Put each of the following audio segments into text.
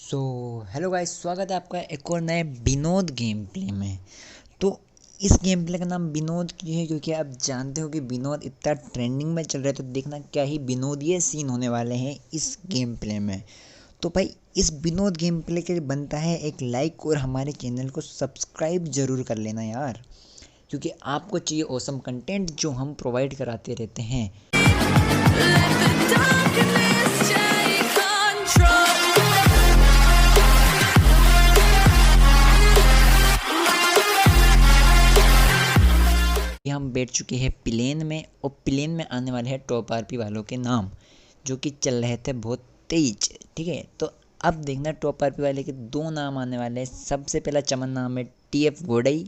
So hello guys, स्वागत है आपका एक और नए विनोद गेम प्ले में। तो इस गेम प्ले का नाम विनोद क्यों है? क्योंकि आप जानते हो कि विनोद इतना ट्रेंडिंग में चल रहा है, तो देखना क्या ही विनोदीय सीन होने वाले हैं इस गेम प्ले में। तो भाई इस विनोद गेम प्ले के लिए बनता है एक लाइक और हमारे चैनल को सब्सक्राइब ज़रूर कर लेना यार, क्योंकि आपको चाहिए ऑसम कंटेंट जो हम प्रोवाइड कराते रहते हैं। हम बैठ चुके हैं प्लेन में, और प्लेन में आने वाले हैं टॉप आरपी वालों के नाम जो कि चल रहे थे बहुत तेज। ठीक है, तो अब देखना टॉप आरपी वाले के दो नाम आने वाले हैं। सबसे पहला चमन नाम है टीएफ गोडई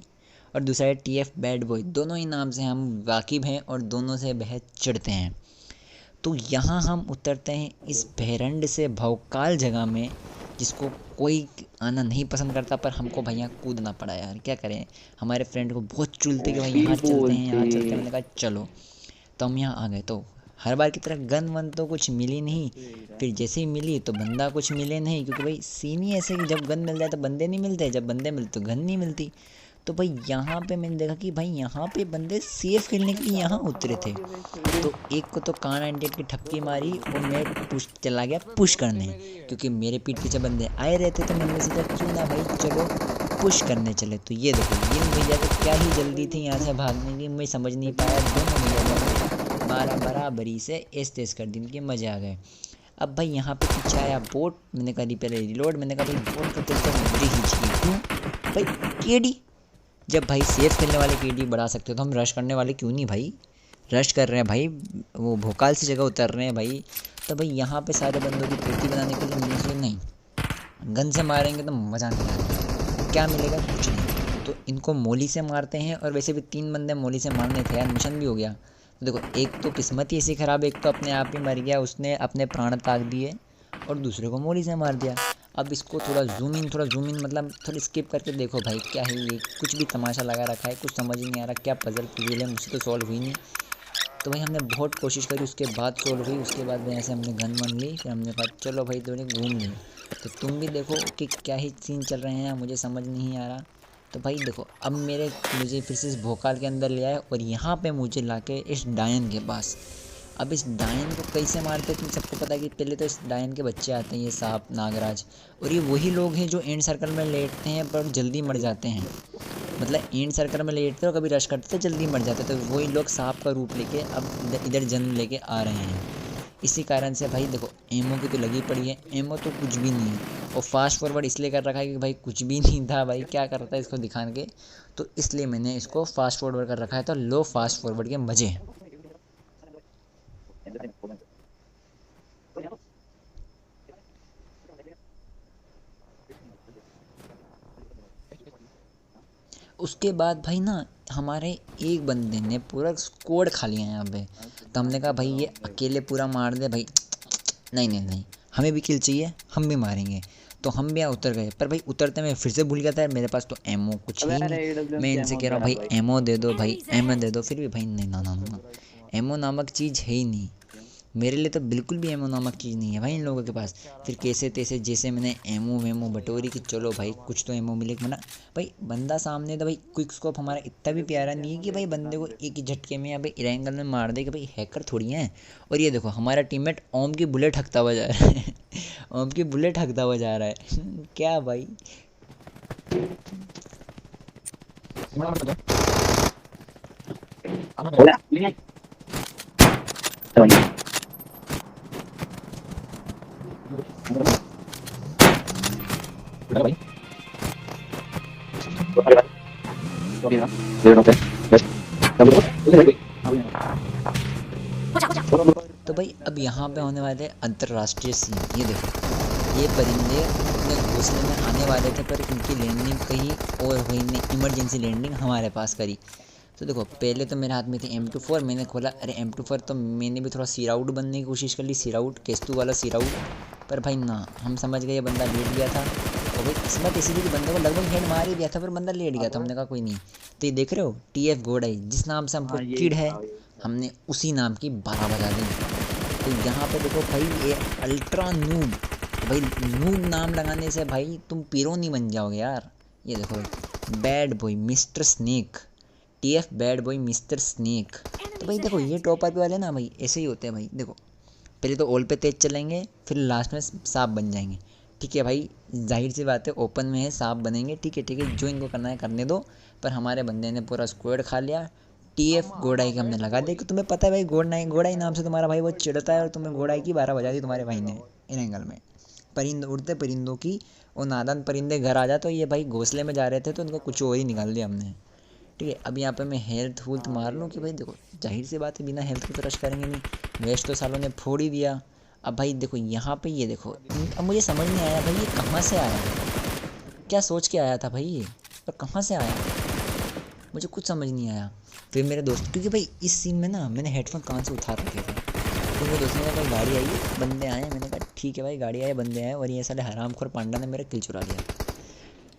और दूसरा है टीएफ बैड बॉय। दोनों ही नाम से हम वाकिफ़ हैं और दोनों से बेहद चिढ़ते हैं। तो यहाँ हम उतरते हैं इस बहरंड से भौकाल जगह में, जिसको कोई आना नहीं पसंद करता, पर हमको भैया कूदना पड़ा यार, क्या करें। हमारे फ्रेंड को बहुत चुलते कि भाई यहाँ चलते हैं, यहाँ चलते हैं। मैंने कहा चलो, तो हम यहाँ आ गए। तो हर बार की तरह गन वन तो कुछ मिली नहीं, फिर जैसे ही मिली तो बंदा कुछ मिले नहीं, क्योंकि भाई सीन ही ऐसे कि जब गन मिल जाए तो बंदे नहीं मिलते, जब बंदे मिलते तो गन नहीं मिलती। तो भाई यहाँ पे मैंने देखा कि भाई यहाँ पे बंदे सेफ खेलने के लिए यहाँ उतरे थे। तो एक को तो कान 98 की ठपकी मारी और मैं पुश चला गया पुश करने, क्योंकि मेरे पीठ पीछे बंदे आए रहते। तो मैंने सोचा क्यों ना भाई चलो पुश करने चले। तो ये देखो, ये भैया को क्या ही जल्दी थी यहाँ से भागने की, मैं समझ नहीं पाया। दोनों भैया मारा बराबरी से ऐस तेज कर दी, इनके मज़े आ गए। अब भाई यहाँ पे पीछे आया बोट, मैंने कहा पहले रिलोड। मैंने कहा भाई बोट को तेज कर मुझे खींच की क्यों भाई केडी। जब भाई सेफ खेलने वाले केडी बढ़ा सकते हो तो हम रश करने वाले क्यों नहीं भाई रश कर रहे हैं भाई, वो भोकाल सी जगह उतर रहे हैं भाई। तो भाई यहाँ पे सारे बंदों की पेटी बनाने के लिए मिलने से नहीं, गन से मारेंगे तो मज़ा नहीं आएगा। क्या मिलेगा? कुछ नहीं। तो इनको मोली से मारते हैं, और वैसे भी 3 बंदे मोली से मारने थे यार, मिशन भी हो गया। तो देखो, एक तो किस्मत ही ऐसी ख़राब, एक तो अपने आप ही मर गया, उसने अपने प्राण त्याग दिए, और दूसरे को मोली से मार दिया। अब इसको थोड़ा जूम इन मतलब थोड़ा स्किप करके देखो भाई, क्या है ये, कुछ भी तमाशा लगा रखा है, कुछ समझ ही नहीं आ रहा क्या पजल पुजल है, मुझसे तो सॉल्व हुई नहीं। तो भाई हमने बहुत कोशिश करी, उसके बाद सॉल्व हुई। उसके बाद में ऐसे हमने गन वन ली, फिर हमने कहा चलो भाई थोड़ी घूम ली। तो तुम भी देखो कि क्या ही सीन चल रहे हैं, मुझे समझ नहीं आ रहा। तो भाई देखो, अब मुझे फिर से इस भोकाल के अंदर ले आए, और यहाँ पे मुझे लाके इस डायन के पास। अब इस डायन को कैसे मारते हैं तुम सबको पता है कि पहले तो इस डायन के बच्चे आते हैं, ये सांप नागराज, और ये वही लोग हैं जो एंड सर्कल में लेटते हैं पर जल्दी मर जाते हैं। मतलब एंड सर्कल में लेटते और कभी रश करते तो जल्दी मर जाते, तो वही लोग सांप का रूप लेके अब इधर जन्म लेके आ रहे हैं। इसी कारण से भाई देखो, एमओ की तो लगी पड़ी है, एमओ तो कुछ भी नहीं है, और फास्ट फॉरवर्ड इसलिए कर रखा है कि भाई कुछ भी नहीं था भाई, क्या कर रहा था इसको दिखाने के, तो इसलिए मैंने इसको फास्ट फॉरवर्ड कर रखा है। तो लो फास्ट फॉरवर्ड के मज़े हैं। उसके बाद भाई ना, हमारे एक बंदे ने पूरा स्क्वाड खा लिया यहाँ पे। तो हमने कहा भाई ये अकेले पूरा मार दे भाई, नहीं नहीं नहीं, हमें भी किल चाहिए, हम भी मारेंगे। तो हम भी यहाँ उतर गए, पर भाई उतरते मैं फिर से भूल गया था मेरे पास तो एमओ कुछ ही नहीं। मैं इनसे कह रहा हूँ भाई एमओ दे दो, भाई एमओ दे दो, फिर भी भाई नहीं, ना ना ना, एमओ नामक चीज़ है ही नहीं मेरे लिए, तो बिल्कुल भी एमओ नामक चीज़ नहीं है भाई इन लोगों के पास। फिर कैसे तैसे जैसे मैंने एमओ वेमो बटोरी कि चलो भाई कुछ तो एमओ मिले, मना भाई बंदा सामने था भाई। क्विक स्कोप हमारा इतना भी प्यारा नहीं है कि भाई बंदे को एक ही झटके में या भाई इरेंगल में मार दे, कि भाई हैकर थोड़ी हैं। और ये देखो, हमारा टीममेट ओम की बुलेट हकता हुआ जा रहा है ओम की बुलेट हकता हुआ जा रहा है क्या भाई। तो भाई अब यहाँ पे होने वाले अंतर्राष्ट्रीय सीन, ये देखो, ये परिंदे अपने घोंसले में आने वाले थे, पर इनकी लैंडिंग कहीं और हुई नहीं, इमरजेंसी लैंडिंग हमारे पास करी। तो देखो, पहले तो मेरे हाथ में थी M24, मैंने खोला, अरे M24, तो मैंने भी थोड़ा सीराउट बनने की कोशिश कर ली, सीराउट केस्तू वाला सीराउट, पर भाई ना, हम समझ गए ये बंदा लेट गया था। और भाई किस्मत इसीलिए कि बंदे को लगभग हेड मार ही दिया था, पर बंदा लेट गया था। हमने कहा कोई नहीं। तो ये देख रहे हो TF गोडाई, जिस नाम से हमको चिढ़ है, हमने उसी नाम की 12 बजा दी। तो यहाँ पे देखो भाई, ये अल्ट्रा नूब भाई नूब नाम लगाने से भाई तुम पीरो नहीं बन जाओगे यार। ये देखो bad boy mister snake, TF bad boy mister snake. तो भाई देखो ये टॉप आरपी वाले ना भाई ऐसे ही होते हैं भाई। देखो पहले तो ऑल पे तेज चलेंगे, फिर लास्ट में सांप बन जाएंगे। ठीक है भाई, जाहिर सी बात है ओपन में है सांप बनेंगे। ठीक है ठीक है, जो इनको करना है करने दो। पर हमारे बंदे ने पूरा स्क्वाड खा लिया। TF गोड़ाई के हमने लगा दिया कि तुम्हें पता है भाई गोड़ाई नाम से तुम्हारा भाई वो चिढ़ता है, और तुम्हें गोड़ाई की 12 बजा दी तुम्हारे भाई ने इन एंगल में। परिंद उड़ते परिंदों की और नादान परिंदे घर आ जा। तो ये भाई घोंसले में जा रहे थे तो उनको कुछ और ही निकाल दिया हमने। ठीक है, अब यहाँ पे मैं हेल्थ वुल्थ मार लूँ कि भाई देखो जाहिर सी बात है बिना हेल्थ के तो रश करेंगे नहीं। वेस्ट तो सालों ने फोड़ ही दिया। अब भाई देखो यहाँ पे ये देखो, अब मुझे समझ नहीं आया भाई ये कहाँ से आया, क्या सोच के आया था भाई ये, और कहाँ से आया मुझे कुछ समझ नहीं आया। फिर मेरे दोस्त, क्योंकि भाई इस सीन में ना मैंने हेडफोन कान से उठा रखे थे, तो मेरे दोस्त ने कहा भाई गाड़ी आई है बंदे आए हैं। मैंने कहा ठीक है भाई गाड़ी आई बंदे आए, और ये साले हरामखोर पांडा ने मेरा किल चुरा लिया।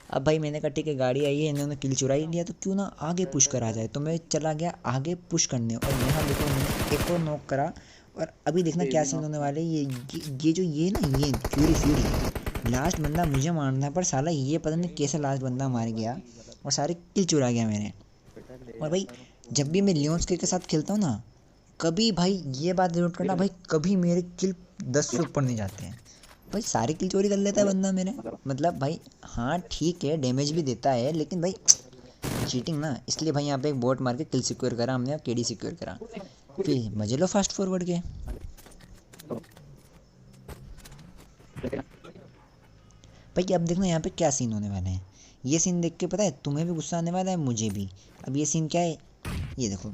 अब भाई मैंने कहा ठीक है गाड़ी आई है, इन्होंने किल चुरा ही लिया तो क्यों ना आगे पुश करा जाए। तो मैं चला गया आगे पुश करने, और यहाँ देखो मैंने एक और नॉक करा। और अभी देखना क्या सीन होने वाले। ये जो ये ना ये फ्यूरी लास्ट बंदा मुझे मारना था, पर साला ये पता नहीं कैसे लास्ट बंदा मार गया और सारे किल चुरा गया मेरे। और भाई जब भी मैं लियोन्स के साथ खेलता हूँ ना, कभी भाई ये बात जरूर करना भाई, कभी मेरे किल 10 से ऊपर नहीं जाते हैं भाई। सारी किल चोरी कर लेता है बंदा मेरे, मतलब भाई हाँ ठीक है डैमेज भी देता है, लेकिन भाई चीटिंग ना। इसलिए भाई यहाँ पे एक बोट मार के किल सिक्योर करा हमने और KD सिक्योर करा। फिर मजे लो फास्ट फॉरवर्ड के। भाई अब देखना यहाँ पे क्या सीन होने वाले हैं। ये सीन देख के पता है तुम्हें भी गुस्सा आने वाला है, मुझे भी। अब ये सीन क्या है, ये देखो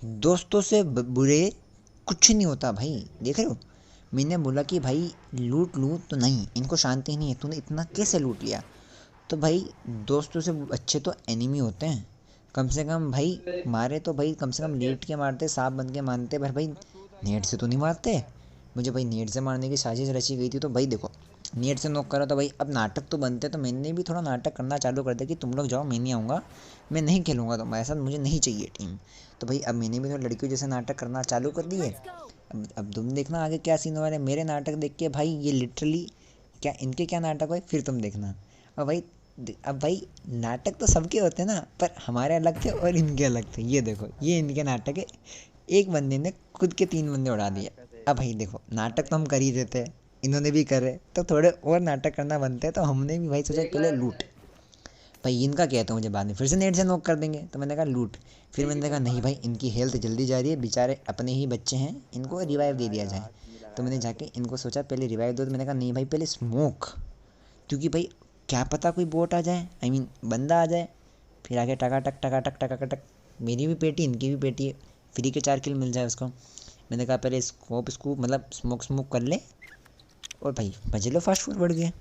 दोस्तों से बुरे कुछ नहीं होता भाई, देख रहे हो। मैंने बोला कि भाई लूट लूँ तो नहीं, इनको शांति नहीं है, तूने इतना कैसे लूट लिया। तो भाई दोस्तों से अच्छे तो एनिमी होते हैं, कम से कम भाई मारे तो भाई कम से कम लेट के मारते, सांप बन के मारते, पर भाई नेट से तो नहीं मारते। मुझे भाई नेट से मारने की साजिश रची गई थी, तो भाई देखो नेट से नॉक करा। तो भाई अब नाटक तो बनते, तो मैंने भी थोड़ा नाटक करना चालू कर दिया कि तुम लोग जाओ मैं नहीं आऊँगा, मैं नहीं खेलूँगा तुम्हारे साथ, मुझे नहीं चाहिए टीम। तो भाई अब मैंने भी थोड़ा लड़कियों जैसे नाटक करना चालू कर दिए। अब तुम देखना आगे क्या सीन हो रहा है। मेरे नाटक देख के भाई ये लिटरली क्या इनके क्या नाटक हुए फिर तुम देखना। अब भाई नाटक तो सबके होते हैं ना, पर हमारे अलग थे और इनके अलग थे। ये देखो ये इनके नाटक है, एक बंदे ने खुद के 3 बंदे उड़ा दिए। अब भाई देखो नाटक तो हम कर ही देते हैं, इन्होंने भी करे, तो थोड़े और नाटक करना बनते हैं। तो हमने भी भाई सोचा पहले लूट, भाई इनका क्या था मुझे बाद में फिर से नेट से नॉक कर देंगे, तो मैंने कहा लूट। फिर मैंने कहा नहीं भाई इनकी हेल्थ जल्दी जा रही है, बेचारे अपने ही बच्चे हैं, इनको रिवाइव दे दिया जाए। तो मैंने जाके इनको सोचा पहले रिवाइव दो, तो मैंने कहा नहीं भाई पहले स्मोक, क्योंकि भाई क्या पता कोई बोट आ जाए, आई मीन बंदा आ जाए। फिर आगे टकाटक टकाटक टकाटक, मेरी भी पेटी इनकी भी पेटी, फ्री के 4 किल मिल जाए उसको। मैंने कहा पहले स्कोप मतलब स्मोक कर ले, और भाई बजे लो फास्ट फॉरवर्ड गए।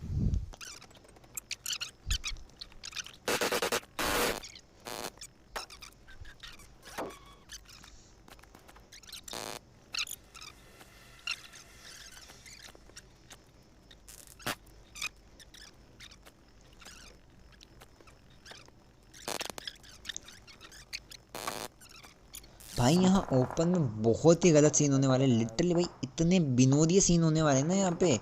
भाई यहाँ ओपन में बहुत ही गलत सीन होने वाले, लिटरली भाई इतने विनोदीय सीन होने वाले हैं ना यहाँ पे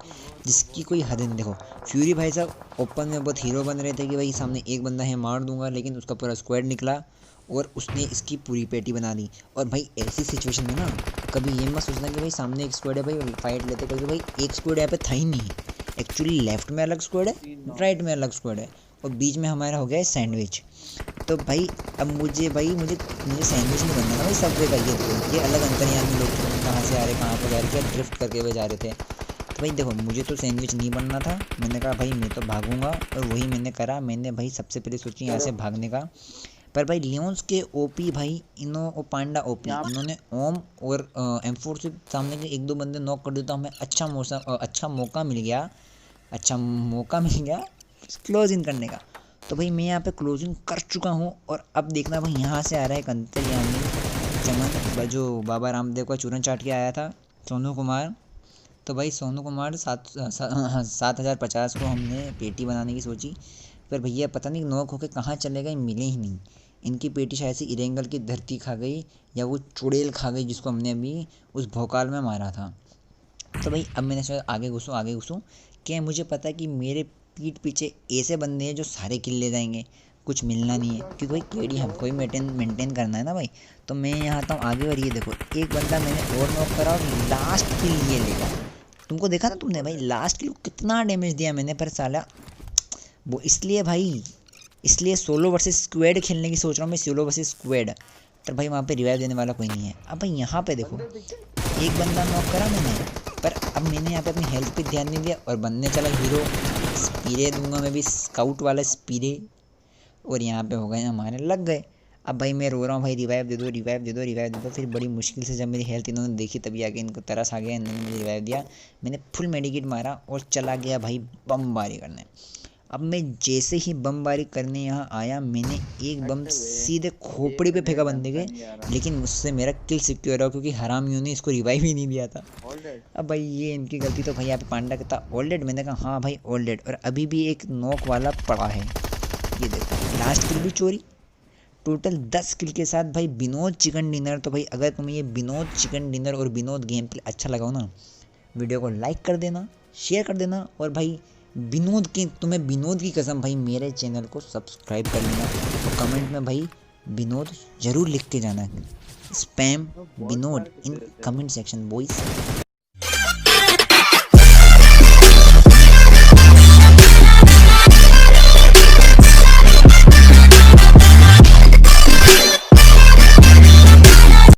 जिसकी कोई हद नहीं। देखो फ्यूरी भाई साहब ओपन में बहुत हीरो बन रहे थे कि भाई सामने एक बंदा है मार दूंगा, लेकिन उसका पूरा स्क्वाड निकला और उसने इसकी पूरी पेटी बना दी। और भाई ऐसी सिचुएशन में ना कभी ये मत सोचना कि भाई सामने एक स्क्वाड है भाई फाइट लेते, क्योंकि भाई एक स्क्वाड यहाँ पे था ही नहीं। एक्चुअली लेफ्ट में अलग स्क्वाड है, राइट में अलग स्क्वाड है, और बीच में हमारा हो गया है सैंडविच। तो भाई अब मुझे सैंडविच नहीं बनना ना भाई सबवे का। ये अलग अंतर्यामी लोग थे, कहाँ से आ रहे कहाँ पर जा रहे, क्या ड्रिफ्ट करके हुए जा रहे थे। तो भाई देखो मुझे तो सैंडविच नहीं बनना था, मैंने कहा भाई मैं तो भागूंगा, और वही मैंने करा। मैंने भाई सबसे पहले सोची यहाँ से भागने का, पर भाई लियोन्स के ओपी भाई वो पांडा ओपी, इन्होंने ओम और M4 से सामने के 1-2 बंदे नॉक कर दिए, तो हमें अच्छा मौका मिल गया क्लोज इन करने का। तो भाई मैं यहाँ पे क्लोजिंग कर चुका हूँ। और अब देखना भाई यहाँ से आ रहा है एक अंतर्यामी चमन, जो बाबा रामदेव का चूरन चाट के आया था, सोनू कुमार। तो भाई सोनू कुमार 7050 को हमने पेटी बनाने की सोची, पर भैया पता नहीं नॉक होके कहाँ चले गए, मिले ही नहीं। इनकी पेटी शायद से इरेंगल की धरती खा गई, या वो चुड़ैल खा गई जिसको हमने अभी उस भोकाल में मारा था। तो भाई अब मैंने सोचा आगे घुसूँ, क्या मुझे पता है कि मेरे पीठ पीछे ऐसे बंदे हैं जो सारे किल ले जाएंगे, कुछ मिलना नहीं है, क्योंकि भाई केडी हमको ही मेंटेन करना है ना भाई। तो मैं यहाँ आता हूँ आगे, और ये देखो एक बंदा मैंने और नॉक करा और लास्ट किल ये लेगा। तुमको देखा ना तुमने भाई लास्ट किल कितना डैमेज दिया मैंने, पर साला वो इसलिए भाई, इसलिए सोलो वर्सेस स्क्वाड खेलने की सोच रहा हूँ मैं, सोलो वर्सेस स्क्वाड। पर भाई वहाँ पे रिवाइव देने वाला कोई नहीं है। अब भाई यहाँ पे देखो एक बंदा नॉक करा मैंने, पर अब मैंने यहाँ पे अपनी हेल्थ पे ध्यान नहीं दिया और बनने चला हीरो। स्पीरे दूंगा मैं भी, स्काउट वाला स्पीरे, और यहाँ पे हो गए हमारे लग गए। अब भाई मैं रो रहा हूँ भाई रिवाइव दे दो, रिवाइव दे दो, रिवाइव दे दो। फिर बड़ी मुश्किल से जब मेरी हेल्थ इन्होंने देखी तभी आके इनको तरस आ गया, इन्होंने मुझे रिवाइव दिया। मैंने फुल मेडिकेट मारा और चला गया भाई बमबारी करने। अब मैं जैसे ही बमबारी करने यहाँ आया, मैंने एक बम सीधे खोपड़ी पे फेंका बंदे के, लेकिन मुझसे मेरा किल सिक्योर हुआ क्योंकि हरामियों ने इसको रिवाइव ही नहीं दिया था। अब भाई ये इनकी गलती। तो भाई यहाँ पे पांडा कहता ऑल डेड, मैंने कहा हाँ भाई ऑल डेड, और अभी भी एक नॉक वाला पड़ा है। ये देखो लास्ट किल भी चोरी। टोटल 10 किल के साथ भाई विनोद चिकन डिनर। तो भाई अगर तुम्हें ये विनोद चिकन डिनर और विनोद गेम प्ले अच्छा लगा हो ना, वीडियो को लाइक कर देना, शेयर कर देना, और भाई तुम्हें विनोद की कसम भाई मेरे चैनल को सब्सक्राइब कर लेना। तो कमेंट में भाई विनोद ज़रूर लिख के जाना, spam Vinod in comment section boys.